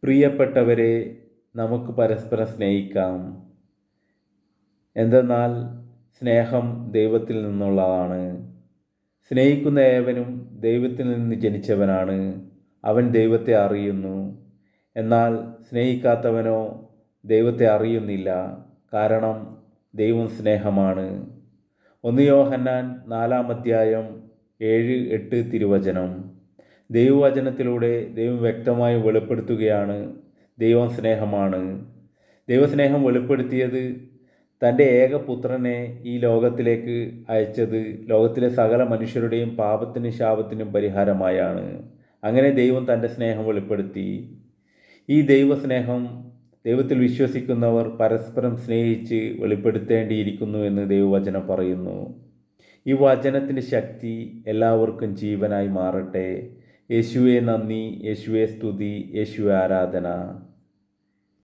പ്രിയപ്പെട്ടവരെ, നമുക്ക് പരസ്പരം സ്നേഹിക്കാം. എന്തെന്നാൽ സ്നേഹം ദൈവത്തിൽ നിന്നുള്ളതാണ്. സ്നേഹിക്കുന്ന ഏവനും ദൈവത്തിൽ നിന്ന് ജനിച്ചവനാണ്. അവൻ ദൈവത്തെ അറിയുന്നു. എന്നാൽ സ്നേഹിക്കാത്തവനോ ദൈവത്തെ അറിയുന്നില്ല, കാരണം ദൈവം സ്നേഹമാണ്. 1 യോഹന്നാൻ 4:7-8 തിരുവചനം. ദൈവവചനത്തിലൂടെ ദൈവം വ്യക്തമായി വെളിപ്പെടുത്തുകയാണ്, ദൈവം സ്നേഹമാണ്. ദൈവസ്നേഹം വെളിപ്പെടുത്തിയത് തൻ്റെ ഏകപുത്രനെ ഈ ലോകത്തിലേക്ക് അയച്ചത് ലോകത്തിലെ സകല മനുഷ്യരുടെയും പാപത്തിനും ശാപത്തിനും പരിഹാരമായാണ്. അങ്ങനെ ദൈവം തൻ്റെ സ്നേഹം വെളിപ്പെടുത്തി. ഈ ദൈവസ്നേഹം ദൈവത്തിൽ വിശ്വസിക്കുന്നവർ പരസ്പരം സ്നേഹിച്ച് വെളിപ്പെടുത്തേണ്ടിയിരിക്കുന്നു എന്ന് ദൈവവചനം പറയുന്നു. ഈ വചനത്തിൻ്റെ ശക്തി എല്ലാവർക്കും ജീവനായി മാറട്ടെ. യേശുവേ നന്ദി, യേശുവേ സ്തുതി, യേശുവേ ആരാധന.